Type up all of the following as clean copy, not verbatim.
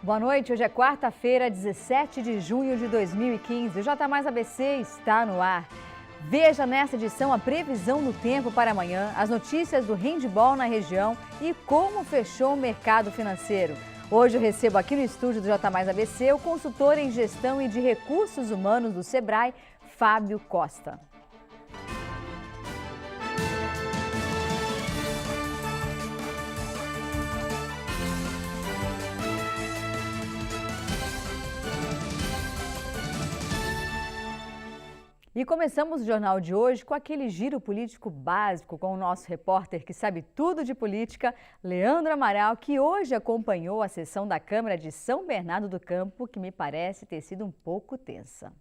Boa noite, hoje é quarta-feira, 17 de junho de 2015. O J Mais ABC está no ar. Veja nesta edição a previsão do tempo para amanhã, as notícias do handebol na região e como fechou o mercado financeiro. Hoje eu recebo aqui no estúdio do J Mais ABC o consultor em gestão e de recursos humanos do Sebrae, Fábio Costa. E começamos o jornal de hoje com aquele giro político básico com o nosso repórter que sabe tudo de política, Leandro Amaral, que hoje acompanhou a sessão da Câmara de São Bernardo do Campo, que me parece ter sido um pouco tensa.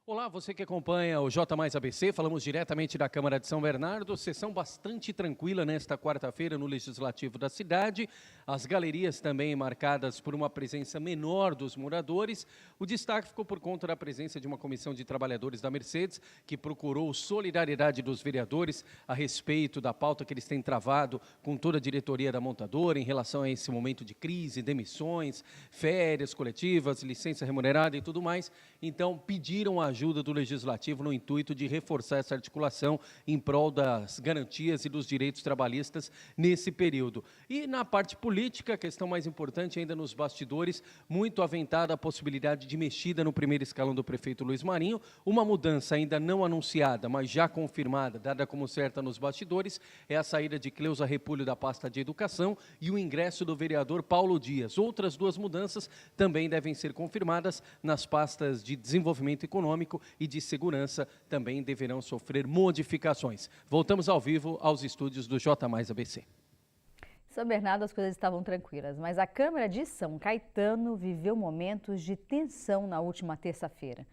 Olá, você que acompanha o J Mais ABC, falamos diretamente da Câmara de São Bernardo, sessão bastante tranquila nesta quarta-feira no Legislativo da cidade, as galerias também marcadas por uma presença menor dos moradores. O destaque ficou por conta da presença de uma comissão de trabalhadores da Mercedes, que procurou solidariedade dos vereadores a respeito da pauta que eles têm travado com toda a diretoria da montadora em relação a esse momento de crise, demissões, férias coletivas, licença remunerada e tudo mais. Então, pediram a ajuda do Legislativo no intuito de reforçar essa articulação em prol das garantias e dos direitos trabalhistas nesse período. E na parte política, a questão mais importante ainda nos bastidores, muito aventada a possibilidade de mexida no primeiro escalão do prefeito Luiz Marinho, uma mudança ainda não anunciada, mas já confirmada, dada como certa nos bastidores, é a saída de Cleusa Repulho da pasta de Educação e o ingresso do vereador Paulo Dias. Outras duas mudanças também devem ser confirmadas nas pastas de Desenvolvimento Econômico e de Segurança, também deverão sofrer modificações. Voltamos ao vivo aos estúdios do J Mais ABC. Em São Bernardo as coisas estavam tranquilas, mas a Câmara de São Caetano viveu momentos de tensão na última terça-feira.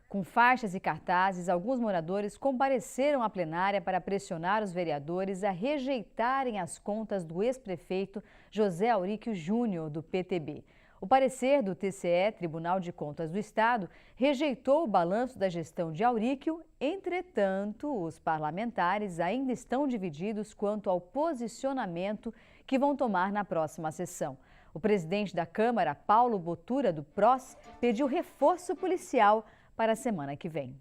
Com faixas e cartazes, alguns moradores compareceram à plenária para pressionar os vereadores a rejeitarem as contas do ex-prefeito José Auríquio Júnior, do PTB. O parecer do TCE, Tribunal de Contas do Estado, rejeitou o balanço da gestão de Auríquio. Entretanto, os parlamentares ainda estão divididos quanto ao posicionamento que vão tomar na próxima sessão. O presidente da Câmara, Paulo Botura, do PROS, pediu reforço policial para a semana que vem.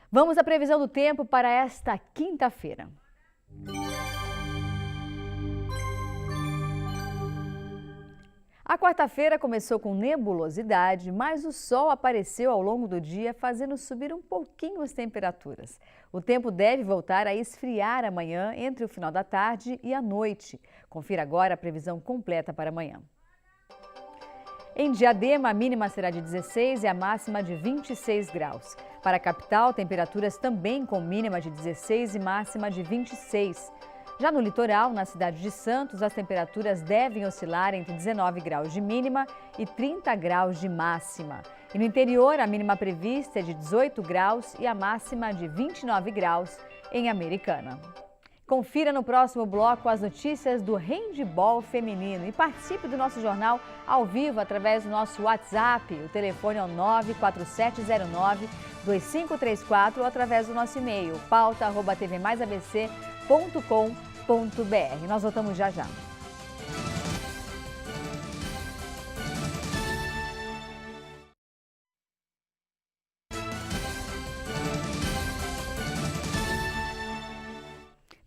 Vamos à previsão do tempo para esta quinta-feira. A quarta-feira começou com nebulosidade, mas o sol apareceu ao longo do dia, fazendo subir um pouquinho as temperaturas. O tempo deve voltar a esfriar amanhã, entre o final da tarde e a noite. Confira agora a previsão completa para amanhã. Em Diadema, a mínima será de 16 e a máxima de 26 graus. Para a capital, temperaturas também com mínima de 16 e máxima de 26. Já no litoral, na cidade de Santos, as temperaturas devem oscilar entre 19 graus de mínima e 30 graus de máxima. E no interior, a mínima prevista é de 18 graus e a máxima de 29 graus em Americana. Confira no próximo bloco as notícias do handebol feminino e participe do nosso jornal ao vivo através do nosso WhatsApp. O telefone é o 94709-2534 ou através do nosso e-mail pauta@tvmaisabc.com.br. Nós voltamos já já.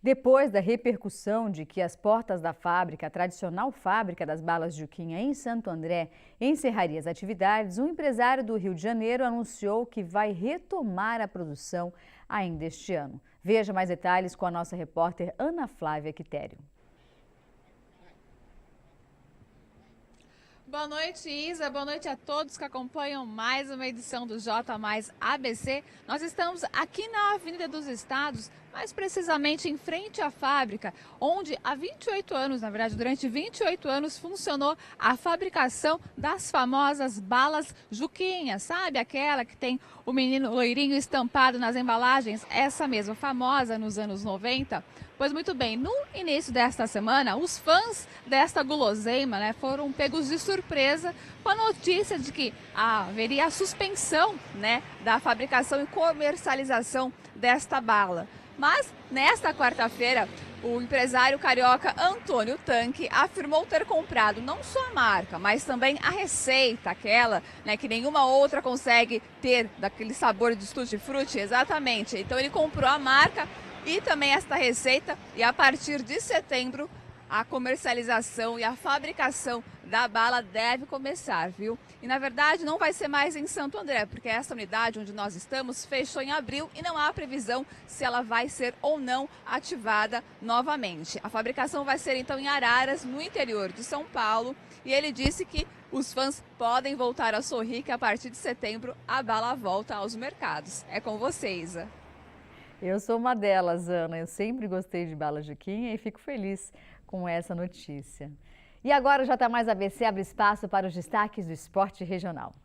Depois da repercussão de que as portas da fábrica, a tradicional fábrica das balas Juquinha em Santo André, encerraria as atividades, um empresário do Rio de Janeiro anunciou que vai retomar a produção ainda este ano. Veja mais detalhes com a nossa repórter Ana Flávia Quitério. Boa noite, Isa. Boa noite a todos que acompanham mais uma edição do J Mais ABC. Nós estamos aqui na Avenida dos Estados, mais precisamente em frente à fábrica, onde há 28 anos, na verdade, durante 28 anos, funcionou a fabricação das famosas balas Juquinha. Sabe aquela que tem o menino loirinho estampado nas embalagens? Essa mesma, famosa nos anos 90. Pois muito bem, no início desta semana, os fãs desta guloseima, foram pegos de surpresa com a notícia de que haveria a suspensão, da fabricação e comercialização desta bala. Mas, nesta quarta-feira, O empresário carioca Antônio Tanque afirmou ter comprado não só a marca, mas também a receita, aquela, né, que nenhuma outra consegue ter, daquele sabor de tutti-frutti, exatamente. Então ele comprou a marca e também esta receita, e a partir de setembro a comercialização e a fabricação da bala deve começar, viu? E na verdade não vai ser mais em Santo André, porque essa unidade onde nós estamos fechou em abril e não há previsão se ela vai ser ou não ativada novamente. A fabricação vai ser então em Araras, no interior de São Paulo, e ele disse que os fãs podem voltar a sorrir que a partir de setembro a bala volta aos mercados. É com você, Isa. Eu sou uma delas, Ana. Eu sempre gostei de bala Juquinha e fico feliz com essa notícia. E agora o J Mais ABC abre espaço para os destaques do esporte regional.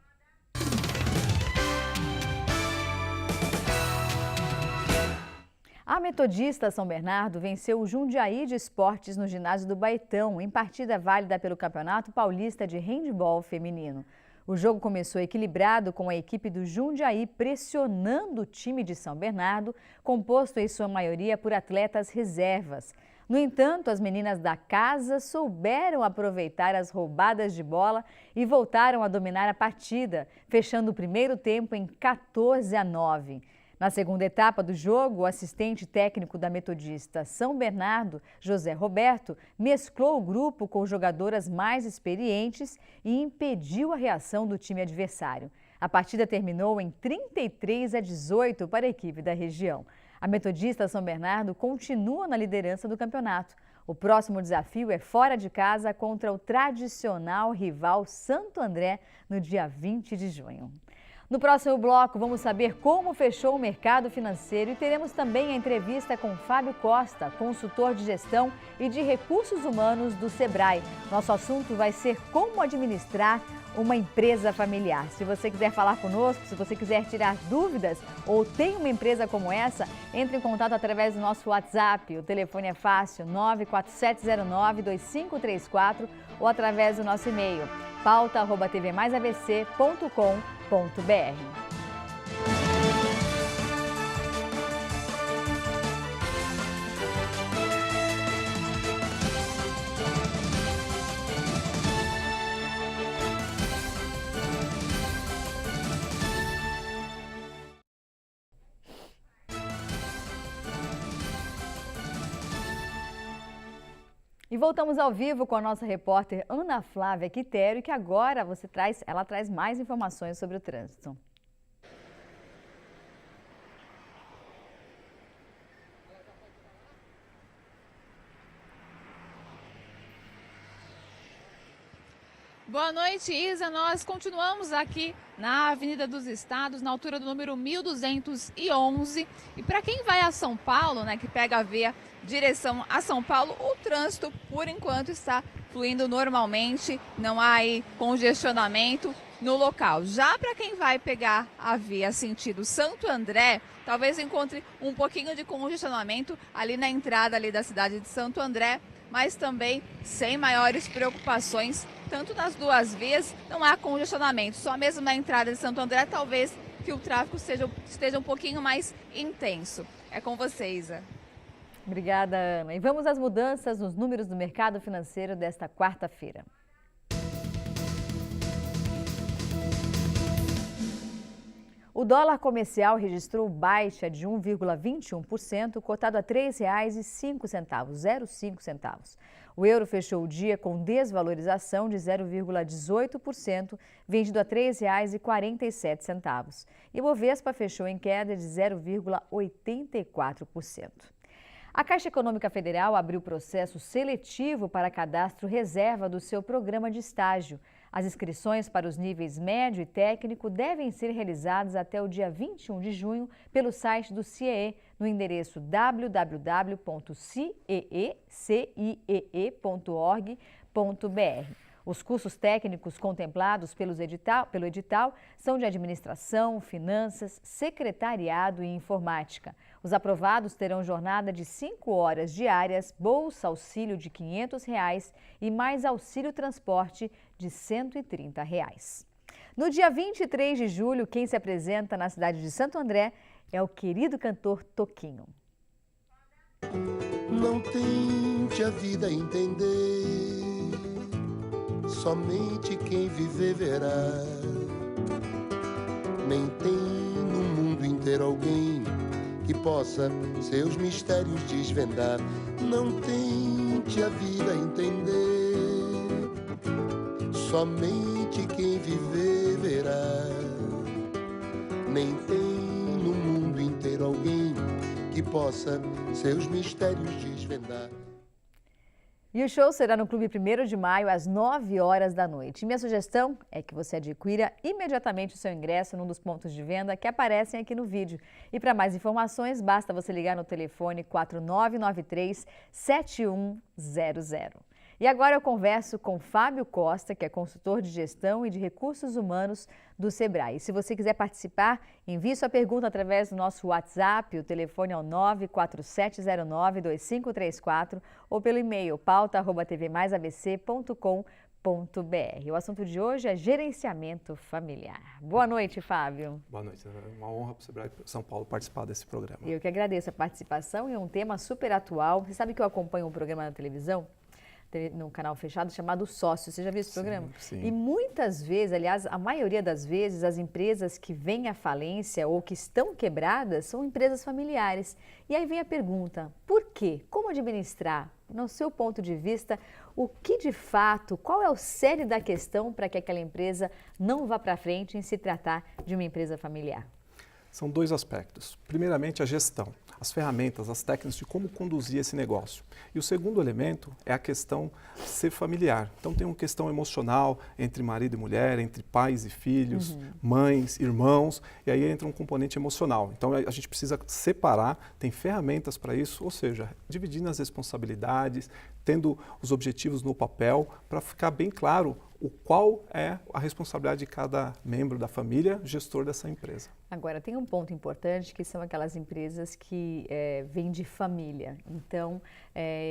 A Metodista São Bernardo venceu o Jundiaí de Esportes no ginásio do Baetão, em partida válida pelo Campeonato Paulista de Handebol Feminino. O jogo começou equilibrado, com a equipe do Jundiaí pressionando o time de São Bernardo, composto em sua maioria por atletas reservas. No entanto, as meninas da casa souberam aproveitar as roubadas de bola e voltaram a dominar a partida, fechando o primeiro tempo em 14-9. Na segunda etapa do jogo, o assistente técnico da Metodista São Bernardo, José Roberto, mesclou o grupo com jogadoras mais experientes e impediu a reação do time adversário. A partida terminou em 33-18 para a equipe da região. A Metodista São Bernardo continua na liderança do campeonato. O próximo desafio é fora de casa contra o tradicional rival Santo André no dia 20 de junho. No próximo bloco, vamos saber como fechou o mercado financeiro e teremos também a entrevista com Fábio Costa, consultor de gestão e de recursos humanos do Sebrae. Nosso assunto vai ser como administrar uma empresa familiar. Se você quiser falar conosco, se você quiser tirar dúvidas ou tem uma empresa como essa, entre em contato através do nosso WhatsApp. O telefone é fácil, 94709-2534 ou através do nosso e-mail, pauta@tvmaisabc.com.br. E voltamos ao vivo com a nossa repórter Ana Flávia Quitério, que agora ela traz mais informações sobre o trânsito. Boa noite, Isa. Nós continuamos aqui na Avenida dos Estados, na altura do número 1211. E para quem vai a São Paulo, né, que pega a via direção a São Paulo, o trânsito, por enquanto, está fluindo normalmente. Não há aí congestionamento no local. Já para quem vai pegar a via sentido Santo André, talvez encontre um pouquinho de congestionamento ali na entrada ali da cidade de Santo André, mas também sem maiores preocupações. Tanto nas duas vias não há congestionamento, só mesmo na entrada de Santo André talvez que o tráfego esteja um pouquinho mais intenso. É com você, Isa. Obrigada, Ana. E vamos às mudanças nos números do mercado financeiro desta quarta-feira. O dólar comercial registrou baixa de 1,21%, cotado a R$ 3,05. O euro fechou o dia com desvalorização de 0,18%, vendido a R$ 3,47. E o Bovespa fechou em queda de 0,84%. A Caixa Econômica Federal abriu processo seletivo para cadastro reserva do seu programa de estágio. As inscrições para os níveis médio e técnico devem ser realizadas até o dia 21 de junho pelo site do CIEE, no endereço www.ciee.org.br. Os cursos técnicos contemplados pelo edital são de administração, finanças, secretariado e informática. Os aprovados terão jornada de 5 horas diárias, bolsa auxílio de R$ 500 e mais auxílio transporte de R$ 130. No dia 23 de julho, quem se apresenta na cidade de Santo André é o querido cantor Toquinho. Não tente a vida entender, somente quem viver verá. Nem tem no mundo inteiro alguém que possa seus mistérios desvendar. Não tente a vida entender, somente quem viver verá. Nem tem no mundo inteiro alguém que possa seus mistérios desvendar. E o show será no Clube 1º de Maio, às 9 horas da noite. Minha sugestão é que você adquira imediatamente o seu ingresso num dos pontos de venda que aparecem aqui no vídeo. E para mais informações, basta você ligar no telefone 4993-7100. E agora eu converso com Fábio Costa, que é consultor de gestão e de recursos humanos do Sebrae. E se você quiser participar, envie sua pergunta através do nosso WhatsApp, o telefone é o 94709-2534 ou pelo e-mail pauta@tvmaisabc.com.br. O assunto de hoje é gerenciamento familiar. Boa noite, Fábio. Boa noite. É uma honra para o Sebrae São Paulo participar desse programa. Eu que agradeço a participação e é um tema super atual. Você sabe que eu acompanho um programa na televisão, no canal fechado, chamado Sócio. Você já viu esse programa? Sim. E muitas vezes, aliás, a maioria das vezes, as empresas que vêm à falência ou que estão quebradas são empresas familiares. E aí vem a pergunta, por quê? Como administrar? No seu ponto de vista, o que de fato, qual é o cerne da questão para que aquela empresa não vá para frente em se tratar de uma empresa familiar? São dois aspectos. Primeiramente, a gestão, as ferramentas, as técnicas de como conduzir esse negócio. E o segundo elemento é a questão ser familiar. Então, tem uma questão emocional entre marido e mulher, entre pais e filhos, mães, irmãos, e aí entra um componente emocional. Então, a gente precisa separar, tem ferramentas para isso, ou seja, dividindo as responsabilidades, tendo os objetivos no papel, para ficar bem claro qual é a responsabilidade de cada membro da família, gestor dessa empresa. Agora, tem um ponto importante que são aquelas empresas que vêm de família. Então,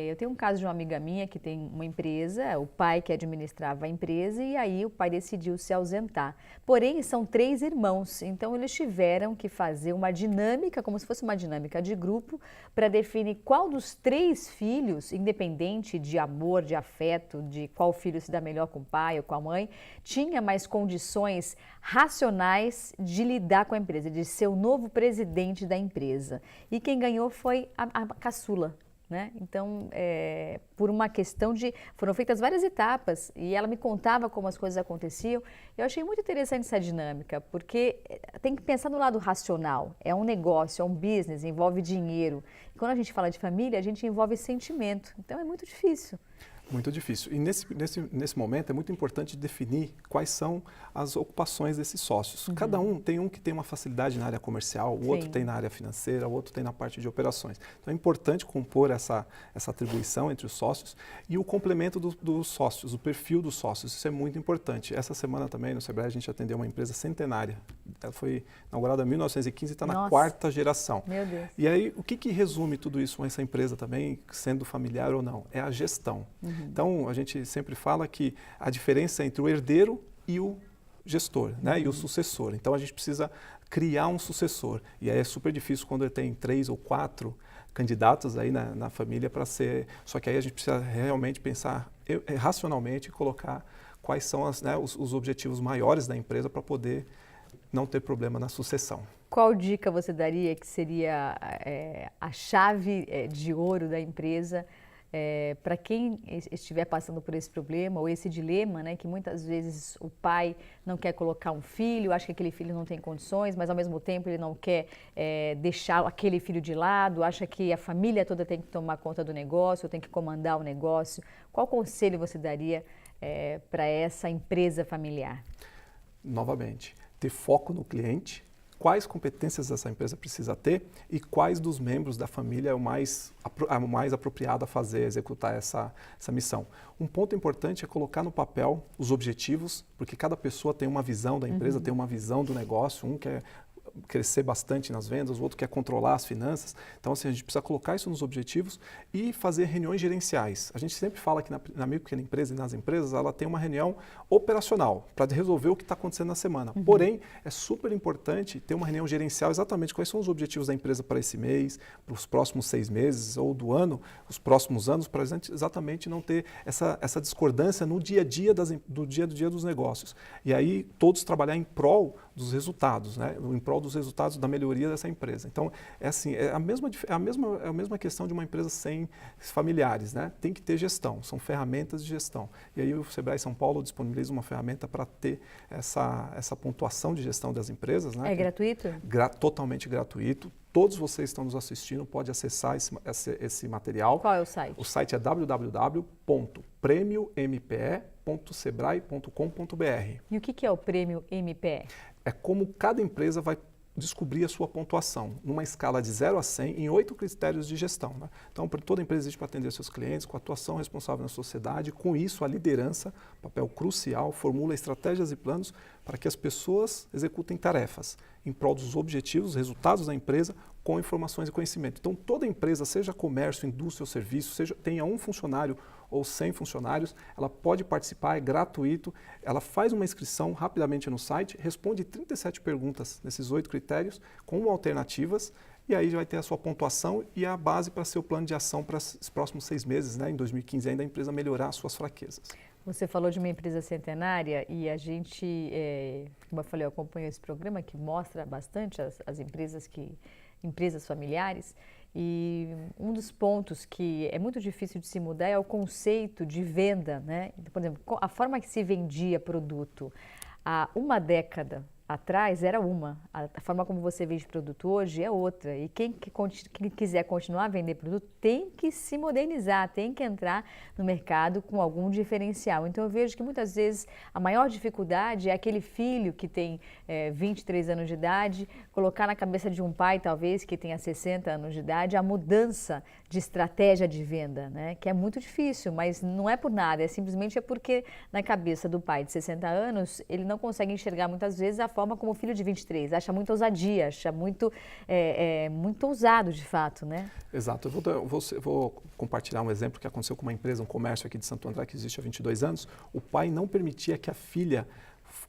eu tenho um caso de uma amiga minha que tem uma empresa, o pai que administrava a empresa e aí o pai decidiu se ausentar. Porém, são 3 irmãos, então eles tiveram que fazer uma dinâmica, como se fosse uma dinâmica de grupo, para definir qual dos 3 filhos, independente de amor, de afeto, de qual filho se dá melhor com o pai ou com a mãe, tinha mais condições racionais de lidar com a empresa, de ser o novo presidente da empresa. E quem ganhou foi a caçula, né? Então, por uma questão de... Foram feitas várias etapas e ela me contava como as coisas aconteciam. Eu achei muito interessante essa dinâmica, porque tem que pensar no lado racional. É um negócio, é um business, envolve dinheiro. E quando a gente fala de família, a gente envolve sentimento. Então, é muito difícil. Muito difícil. E nesse momento é muito importante definir quais são as ocupações desses sócios. Cada um que tem uma facilidade na área comercial, o outro tem na área financeira, o outro tem na parte de operações. Então é importante compor essa atribuição entre os sócios e o complemento dos sócios, o perfil dos sócios. Isso é muito importante. Essa semana também no Sebrae a gente atendeu uma empresa centenária. Ela foi inaugurada em 1915 e está na 4ª geração. Meu Deus. E aí, o que resume tudo isso com essa empresa também, sendo familiar ou não? É a gestão. Então, a gente sempre fala que a diferença entre o herdeiro e o gestor, né? E o sucessor. Então, a gente precisa criar um sucessor. E aí é super difícil quando tem 3 ou 4 candidatos aí na família para ser... Só que aí a gente precisa realmente pensar racionalmente e colocar quais são os objetivos maiores da empresa para poder não ter problema na sucessão. Qual dica você daria que seria a chave de ouro da empresa para quem estiver passando por esse problema ou esse dilema, né, que muitas vezes o pai não quer colocar um filho, acha que aquele filho não tem condições, mas ao mesmo tempo ele não quer deixar aquele filho de lado, acha que a família toda tem que tomar conta do negócio, tem que comandar o negócio. Qual conselho você daria para essa empresa familiar? Novamente, ter foco no cliente, quais competências essa empresa precisa ter e quais dos membros da família é o mais apropriado a fazer, executar essa missão. Um ponto importante é colocar no papel os objetivos, porque cada pessoa tem uma visão da empresa, tem uma visão do negócio, um quer crescer bastante nas vendas, o outro quer controlar as finanças. Então, assim, a gente precisa colocar isso nos objetivos e fazer reuniões gerenciais. A gente sempre fala que na micro e pequena empresa e nas empresas, ela tem uma reunião operacional para resolver o que está acontecendo na semana. Porém, é super importante ter uma reunião gerencial exatamente quais são os objetivos da empresa para esse mês, para os próximos 6 meses ou do ano, os próximos anos, para exatamente não ter essa discordância no dia a dia do dia dos negócios. E aí todos trabalhar em prol dos resultados, né? Em prol dos resultados da melhoria dessa empresa. Então, é assim, é a mesma questão de uma empresa sem familiares, né? Tem que ter gestão, são ferramentas de gestão. E aí o Sebrae São Paulo disponibiliza uma ferramenta para ter essa pontuação de gestão das empresas, né? É gratuito? Totalmente gratuito. Todos vocês que estão nos assistindo podem acessar esse material. Qual é o site? O site é www.premiompe.sebrae.com.br. E o que é o Prêmio MPE? É como cada empresa vai descobrir a sua pontuação, numa escala de 0 a 100, em 8 critérios de gestão, né? Então, toda empresa existe para atender seus clientes, com atuação responsável na sociedade, com isso a liderança, papel crucial, formula estratégias e planos para que as pessoas executem tarefas em prol dos objetivos, resultados da empresa, com informações e conhecimento. Então, toda empresa, seja comércio, indústria ou serviço, tenha um funcionário ou 100 funcionários, ela pode participar, é gratuito, ela faz uma inscrição rapidamente no site, responde 37 perguntas nesses 8 critérios, com alternativas, e aí já vai ter a sua pontuação e a base para seu plano de ação para os próximos 6 meses, né, em 2015, ainda a empresa melhorar as suas fraquezas. Você falou de uma empresa centenária e a gente, como eu falei, eu acompanho esse programa que mostra bastante as empresas familiares, e um dos pontos que é muito difícil de se mudar é o conceito de venda, né? Por exemplo, a forma que se vendia produto há uma década atrás era uma, a forma como você vende produto hoje é outra, e quem quiser continuar a vender produto tem que se modernizar, tem que entrar no mercado com algum diferencial. Então eu vejo que muitas vezes a maior dificuldade é aquele filho que tem 23 anos de idade, colocar na cabeça de um pai talvez que tenha 60 anos de idade a mudança de estratégia de venda, né? Que é muito difícil, mas não é por nada, simplesmente porque na cabeça do pai de 60 anos ele não consegue enxergar muitas vezes a forma como o filho de 23, acha muito ousadia, acha muito ousado de fato, né? Exato. Eu vou compartilhar um exemplo que aconteceu com uma empresa, um comércio aqui de Santo André que existe há 22 anos. O pai não permitia que a filha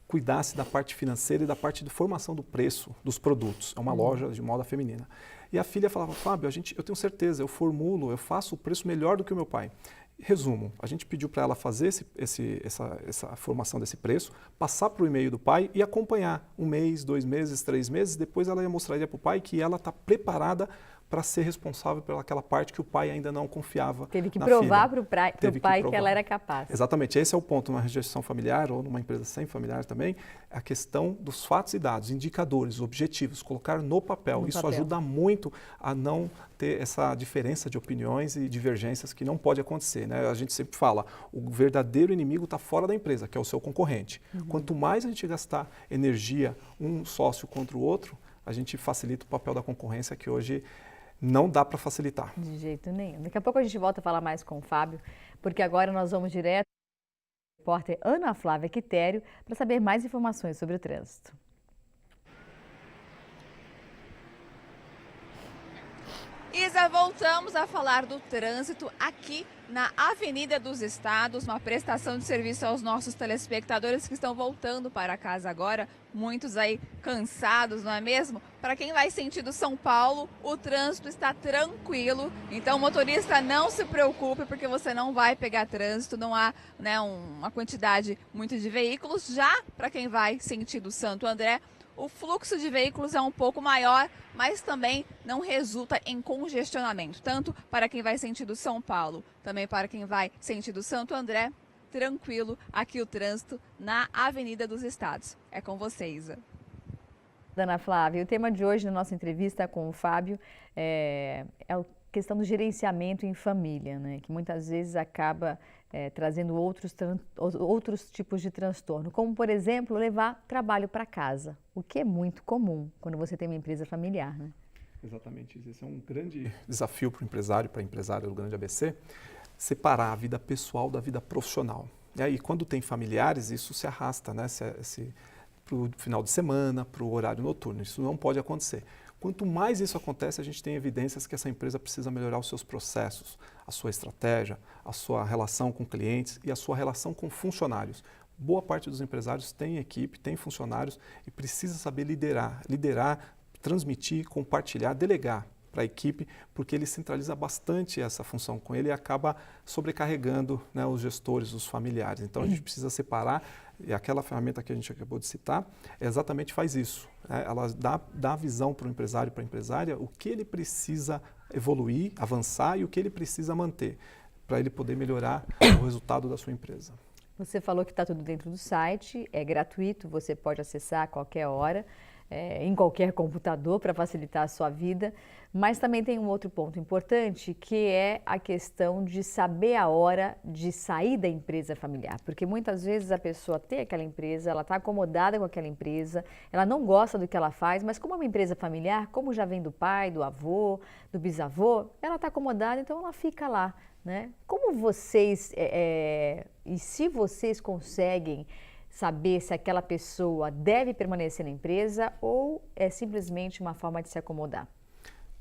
cuidasse da parte financeira e da parte de formação do preço dos produtos. É uma loja de moda feminina. E a filha falava, Fábio, eu tenho certeza, eu faço o preço melhor do que o meu pai. Resumo, a gente pediu para ela fazer essa formação desse preço, passar para o e-mail do pai e acompanhar 1 mês, 2 meses, 3 meses, depois ela mostraria para o pai que ela está preparada para ser responsável pelaquela parte que o pai ainda não confiava. Teve que provar para o pai que ela era capaz. Exatamente, esse é o ponto numa gestão familiar ou numa empresa sem familiar também, a questão dos fatos e dados, indicadores, objetivos, colocar no papel. Isso ajuda muito a não ter essa diferença de opiniões e divergências que não pode acontecer, né? A gente sempre fala, o verdadeiro inimigo está fora da empresa, que é o seu concorrente. Quanto mais a gente gastar energia um sócio contra o outro, a gente facilita o papel da concorrência, que hoje não dá para facilitar. De jeito nenhum. Daqui a pouco a gente volta a falar mais com o Fábio, porque agora nós vamos direto ao repórter Ana Flávia Quitério para saber mais informações sobre o trânsito. Isa, voltamos a falar do trânsito aqui na Avenida dos Estados, uma prestação de serviço aos nossos telespectadores que estão voltando para casa agora, muitos aí cansados, não é mesmo? Para quem vai sentido São Paulo, o trânsito está tranquilo, então motorista não se preocupe porque você não vai pegar trânsito, não há, né, uma quantidade muito de veículos. Já para quem vai sentido Santo André, o fluxo de veículos é um pouco maior, mas também não resulta em congestionamento, tanto para quem vai sentido São Paulo, também para quem vai sentido Santo André, tranquilo aqui o trânsito na Avenida dos Estados. É com você, Isa. Ana Flávia, o tema de hoje na nossa entrevista com o Fábio é a questão do gerenciamento em família, né? Que muitas vezes acaba trazendo outros tipos de transtorno, como, por exemplo, levar trabalho para casa, o que é muito comum quando você tem uma empresa familiar, né? Exatamente, esse é um grande desafio para o empresário, para a empresária do Grande ABC, separar a vida pessoal da vida profissional. E aí, quando tem familiares, isso se arrasta, né? para o final de semana, para o horário noturno. Isso não pode acontecer. Quanto mais isso acontece, a gente tem evidências que essa empresa precisa melhorar os seus processos, a sua estratégia, a sua relação com clientes e a sua relação com funcionários. Boa parte dos empresários tem equipe, tem funcionários e precisa saber liderar, transmitir, compartilhar, delegar para a equipe, porque ele centraliza bastante essa função com ele e acaba sobrecarregando, né, os gestores, os familiares. Então a gente precisa separar, e aquela ferramenta que a gente acabou de citar exatamente faz isso. Ela dá a visão para o empresário, para a empresária, o que ele precisa evoluir, avançar e o que ele precisa manter, para ele poder melhorar o resultado da sua empresa. Você falou que está tudo dentro do site, é gratuito, você pode acessar a qualquer hora, em qualquer computador para facilitar a sua vida, mas também tem um outro ponto importante que é a questão de saber a hora de sair da empresa familiar, porque muitas vezes a pessoa tem aquela empresa, ela está acomodada com aquela empresa, ela não gosta do que ela faz, mas como é uma empresa familiar, como já vem do pai, do avô, do bisavô, ela está acomodada, então ela fica lá, né? Como vocês, e se vocês conseguem saber se aquela pessoa deve permanecer na empresa ou é simplesmente uma forma de se acomodar?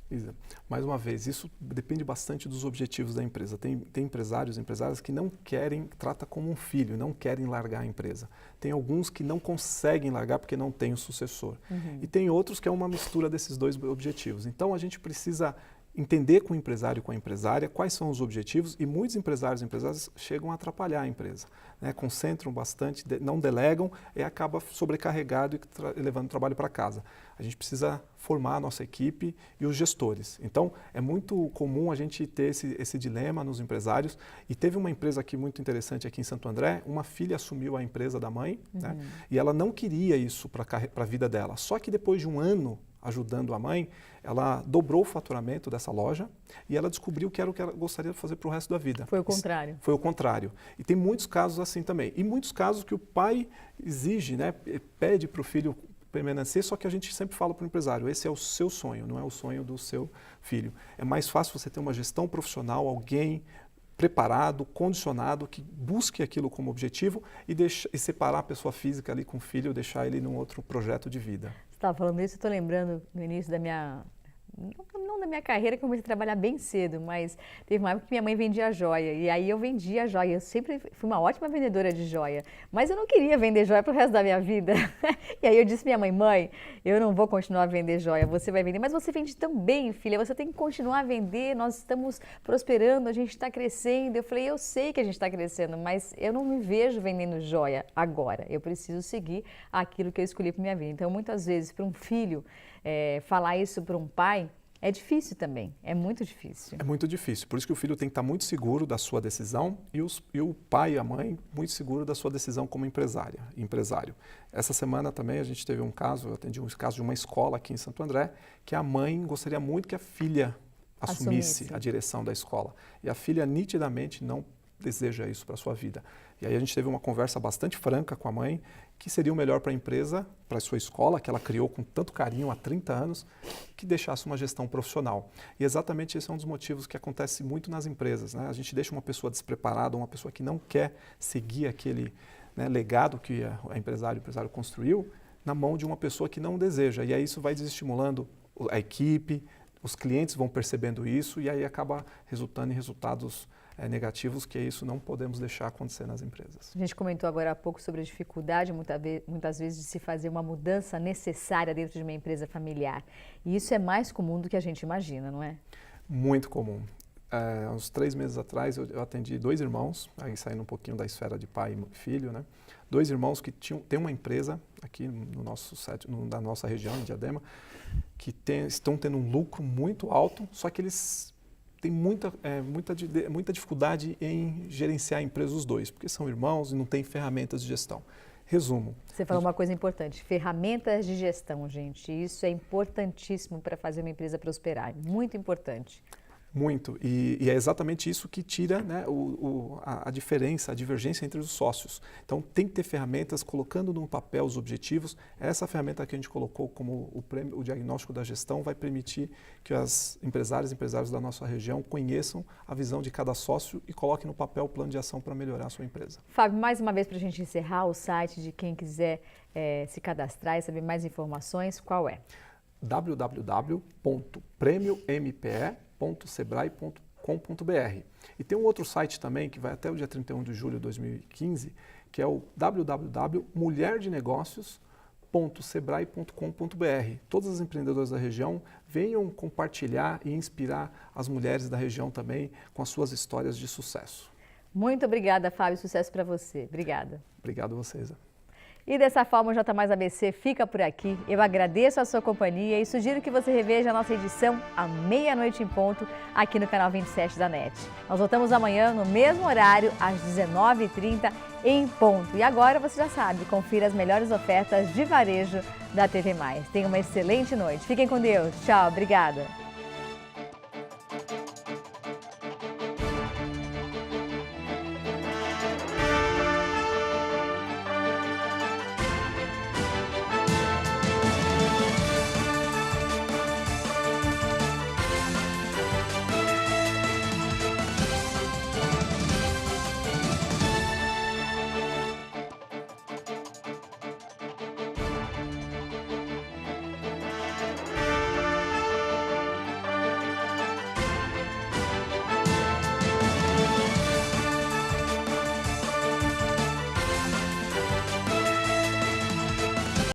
Isa, mais uma vez, isso depende bastante dos objetivos da empresa. Tem empresários e empresárias que não querem, trata como um filho, não querem largar a empresa. Tem alguns que não conseguem largar porque não tem o sucessor. E tem outros que é uma mistura desses dois objetivos. Então a gente precisa entender com o empresário e com a empresária quais são os objetivos e muitos empresários e empresárias chegam a atrapalhar a empresa, né? Concentram bastante, não delegam e acaba sobrecarregado e levando o trabalho para casa. A gente precisa formar a nossa equipe e os gestores. Então, é muito comum a gente ter esse dilema nos empresários e teve uma empresa aqui muito interessante aqui em Santo André, uma filha assumiu a empresa da mãe, né? E ela não queria isso para a vida dela, só que depois de um ano ajudando a mãe, ela dobrou o faturamento dessa loja e ela descobriu que era o que ela gostaria de fazer para o resto da vida. Foi o contrário. Foi o contrário. E tem muitos casos assim também. E muitos casos que o pai exige, né, pede para o filho permanecer, só que a gente sempre fala para o empresário, esse é o seu sonho, não é o sonho do seu filho. É mais fácil você ter uma gestão profissional, alguém preparado, condicionado, que busque aquilo como objetivo e separar a pessoa física ali com o filho, deixar ele num outro projeto de vida. Você estava falando isso, eu estou lembrando no início da minha, não da minha carreira, que eu comecei a trabalhar bem cedo, mas teve uma época que minha mãe vendia joia, e aí eu vendia joia, eu sempre fui uma ótima vendedora de joia, mas eu não queria vender joia para o resto da minha vida. E aí eu disse à minha mãe, eu não vou continuar a vender joia, você vai vender, mas você vende tão bem, filha, você tem que continuar a vender, nós estamos prosperando, a gente está crescendo. Eu falei, eu sei que a gente está crescendo, mas eu não me vejo vendendo joia agora, eu preciso seguir aquilo que eu escolhi para minha vida. Então, muitas vezes, para um filho, falar isso para um pai, é difícil também, é muito difícil. É muito difícil, por isso que o filho tem que estar muito seguro da sua decisão e o pai e a mãe muito seguro da sua decisão como empresário. Essa semana também a gente teve um caso, eu atendi um caso de uma escola aqui em Santo André, que a mãe gostaria muito que a filha assumisse a direção da escola. E a filha nitidamente não deseja isso para a sua vida. E aí a gente teve uma conversa bastante franca com a mãe, que seria o melhor para a empresa, para a sua escola, que ela criou com tanto carinho há 30 anos, que deixasse uma gestão profissional. E exatamente esse é um dos motivos que acontece muito nas empresas, né? A gente deixa uma pessoa despreparada, uma pessoa que não quer seguir aquele, né, legado que o empresário construiu, na mão de uma pessoa que não deseja. E aí isso vai desestimulando a equipe, os clientes vão percebendo isso e aí acaba resultando em resultados negativos, que isso não podemos deixar acontecer nas empresas. A gente comentou agora há pouco sobre a dificuldade, muitas vezes, de se fazer uma mudança necessária dentro de uma empresa familiar. E isso é mais comum do que a gente imagina, não é? Muito comum. Há uns 3 meses atrás, eu atendi 2 irmãos, aí saindo um pouquinho da esfera de pai e filho, né? 2 irmãos que têm uma empresa aqui na nossa região, em Diadema, que estão tendo um lucro muito alto, só que eles têm muita dificuldade em gerenciar a empresa os dois, porque são irmãos e não têm ferramentas de gestão. Resumo. Você falou uma coisa importante, ferramentas de gestão, gente. Isso é importantíssimo para fazer uma empresa prosperar, muito importante. Muito, e é exatamente isso que tira, né, a diferença, a divergência entre os sócios. Então tem que ter ferramentas colocando no papel os objetivos. Essa ferramenta que a gente colocou como o diagnóstico da gestão vai permitir que as empresárias e empresários da nossa região conheçam a visão de cada sócio e coloquem no papel o plano de ação para melhorar a sua empresa. Fábio, mais uma vez para a gente encerrar, o site de quem quiser se cadastrar e saber mais informações, qual é? www.premiompe.sebrae.com.br. E tem um outro site também que vai até o dia 31 de julho de 2015, que é o www.mulherdenegocios.sebrae.com.br. Todas as empreendedoras da região venham compartilhar e inspirar as mulheres da região também com as suas histórias de sucesso. Muito obrigada, Fábio. Sucesso para você. Obrigada. Obrigado a vocês. E dessa forma o J Mais ABC fica por aqui. Eu agradeço a sua companhia e sugiro que você reveja a nossa edição à meia-noite em ponto aqui no canal 27 da NET. Nós voltamos amanhã no mesmo horário, às 19h30 em ponto. E agora você já sabe, confira as melhores ofertas de varejo da TV Mais. Tenha uma excelente noite. Fiquem com Deus. Tchau. Obrigada.